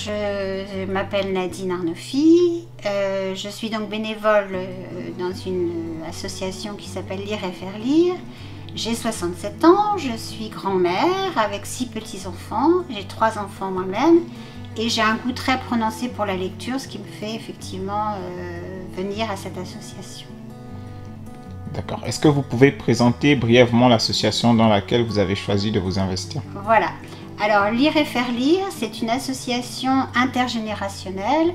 je m'appelle Nadine Arnaufi, je suis donc bénévole dans une association qui s'appelle Lire et faire lire. J'ai 67 ans, je suis grand-mère avec 6 petits-enfants, j'ai 3 enfants moi-même et j'ai un goût très prononcé pour la lecture, ce qui me fait effectivement venir à cette association. D'accord. Est-ce que vous pouvez présenter brièvement l'association dans laquelle vous avez choisi de vous investir? Voilà. Alors, Lire et faire lire, c'est une association intergénérationnelle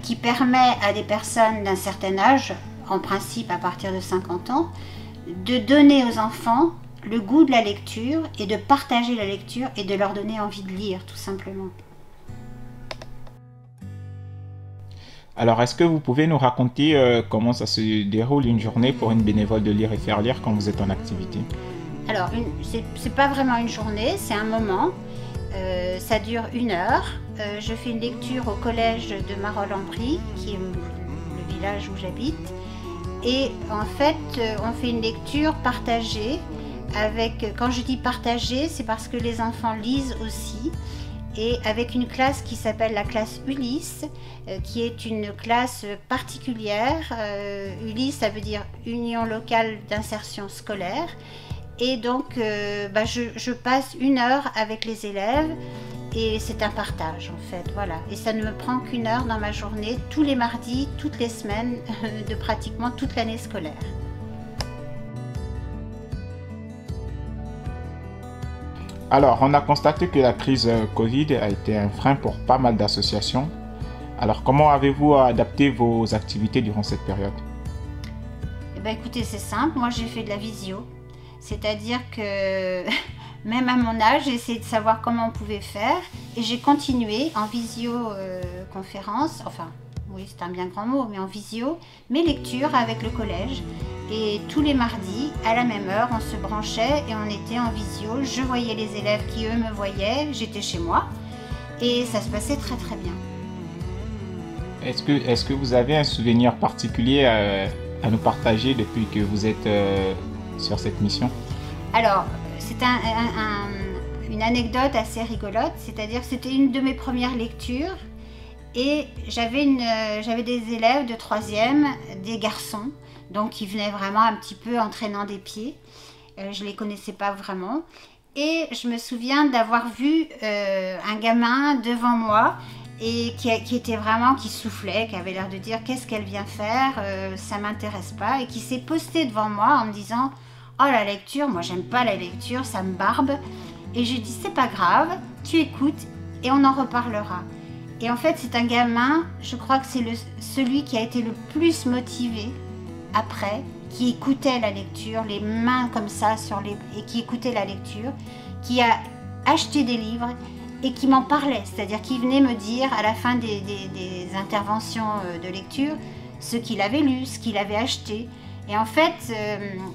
qui permet à des personnes d'un certain âge, en principe à partir de 50 ans, de donner aux enfants le goût de la lecture et de partager la lecture et de leur donner envie de lire, tout simplement. Alors, est-ce que vous pouvez nous raconter comment ça se déroule une journée pour une bénévole de Lire et faire lire quand vous êtes en activité? Alors, c'est pas vraiment une journée, c'est un moment. Ça dure 1 heure. Je fais une lecture au collège de Marolles-en-Brie, qui est le village où j'habite. Et en fait, on fait une lecture partagée avec, quand je dis partagée, c'est parce que les enfants lisent aussi. Et avec une classe qui s'appelle la classe Ulysse, qui est une classe particulière. Ulysse, ça veut dire Union locale d'insertion scolaire. Et donc, je passe 1 heure avec les élèves et c'est un partage en fait, voilà. Et ça ne me prend qu'1 heure dans ma journée, tous les mardis, toutes les semaines, de pratiquement toute l'année scolaire. Alors, on a constaté que la crise Covid a été un frein pour pas mal d'associations. Alors, comment avez-vous adapté vos activités durant cette période? Eh bien, écoutez, c'est simple, moi j'ai fait de la visio. C'est-à-dire que même à mon âge, j'ai essayé de savoir comment on pouvait faire et j'ai continué en visioconférence, enfin oui c'est un bien grand mot, mais en visio, mes lectures avec le collège. Et tous les mardis, à la même heure, on se branchait et on était en visio. Je voyais les élèves qui eux me voyaient, j'étais chez moi et ça se passait très très bien. Est-ce que vous avez un souvenir particulier à nous partager depuis que vous êtes sur cette mission? Alors, c'est une anecdote assez rigolote, c'est-à-dire que c'était une de mes premières lectures et j'avais des élèves de 3e, des garçons, donc qui venaient vraiment un petit peu en traînant des pieds. Je ne les connaissais pas vraiment. Et je me souviens d'avoir vu un gamin devant moi et qui soufflait, qui avait l'air de dire qu'est-ce qu'elle vient faire, ça m'intéresse pas, et qui s'est posté devant moi en me disant oh la lecture, moi j'aime pas la lecture, ça me barbe. Et j'ai dit c'est pas grave, tu écoutes et on en reparlera. Et en fait c'est un gamin, je crois que c'est celui qui a été le plus motivé après, qui écoutait la lecture, les mains comme ça et qui écoutait la lecture, qui a acheté des livres et qui m'en parlait, c'est-à-dire qu'il venait me dire à la fin des interventions de lecture ce qu'il avait lu, ce qu'il avait acheté. Et en fait,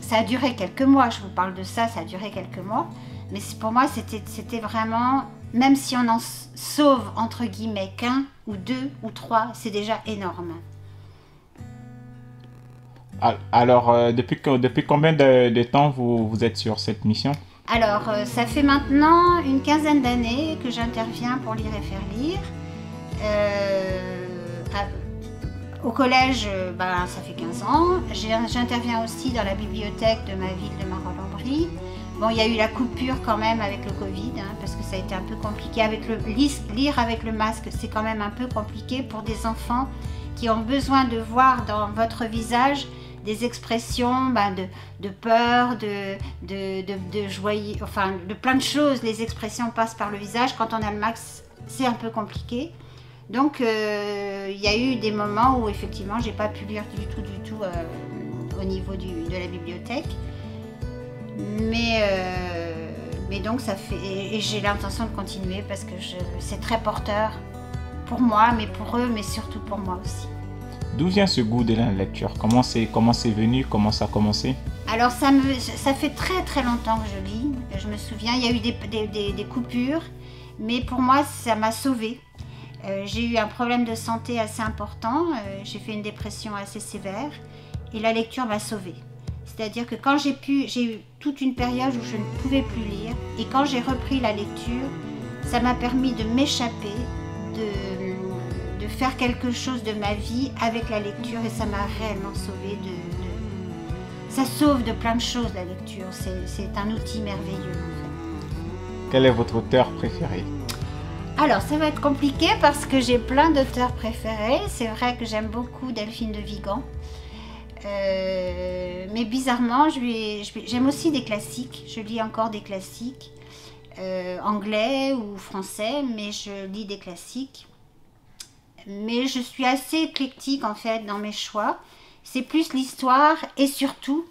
ça a duré quelques mois, je vous parle de ça, ça a duré quelques mois, mais pour moi c'était vraiment, même si on en sauve entre guillemets qu'1 ou 2 ou 3, c'est déjà énorme. Alors, depuis combien de temps vous êtes sur cette mission? Alors, ça fait maintenant une quinzaine d'années que j'interviens pour Lire et faire lire. Au collège, ça fait 15 ans. J'interviens aussi dans la bibliothèque de ma ville de Marolles-en-Brie. Bon, il y a eu la coupure quand même avec le Covid, parce que ça a été un peu compliqué. Lire avec le masque, c'est quand même un peu compliqué pour des enfants qui ont besoin de voir dans votre visage des expressions de peur, de joyeux, enfin de plein de choses. Les expressions passent par le visage. Quand on a le masque, c'est un peu compliqué. Donc il y a eu des moments où effectivement j'ai pas pu lire du tout au niveau de la bibliothèque. Mais donc ça fait, et j'ai l'intention de continuer parce que c'est très porteur pour moi, mais pour eux, mais surtout pour moi aussi. D'où vient ce goût de la lecture? Comment c'est venu? Comment ça a commencé? Alors ça fait très très longtemps que je lis. Je me souviens, il y a eu des coupures, mais pour moi ça m'a sauvée. J'ai eu un problème de santé assez important, j'ai fait une dépression assez sévère et la lecture m'a sauvée. C'est-à-dire que quand j'ai eu toute une période où je ne pouvais plus lire et quand j'ai repris la lecture, ça m'a permis de m'échapper, de faire quelque chose de ma vie avec la lecture et ça m'a réellement sauvée ça sauve de plein de choses la lecture, c'est un outil merveilleux en fait. Quel est votre auteur préféré? Alors ça va être compliqué parce que j'ai plein d'auteurs préférés, c'est vrai que j'aime beaucoup Delphine de Vigan, mais bizarrement j'aime aussi des classiques, je lis encore des classiques, anglais ou français, mais je lis des classiques. Mais je suis assez éclectique en fait dans mes choix. C'est plus l'histoire et surtout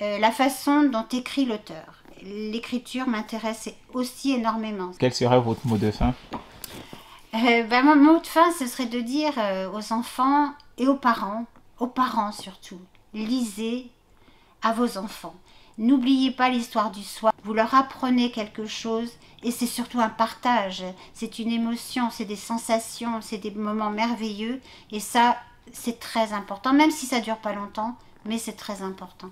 la façon dont écrit l'auteur. L'écriture m'intéresse aussi énormément. Quel serait votre mot de fin? Mon mot de fin, ce serait de dire aux enfants et aux parents surtout, lisez à vos enfants. N'oubliez pas l'histoire du soir, vous leur apprenez quelque chose et c'est surtout un partage, c'est une émotion, c'est des sensations, c'est des moments merveilleux et ça c'est très important, même si ça dure pas longtemps, mais c'est très important.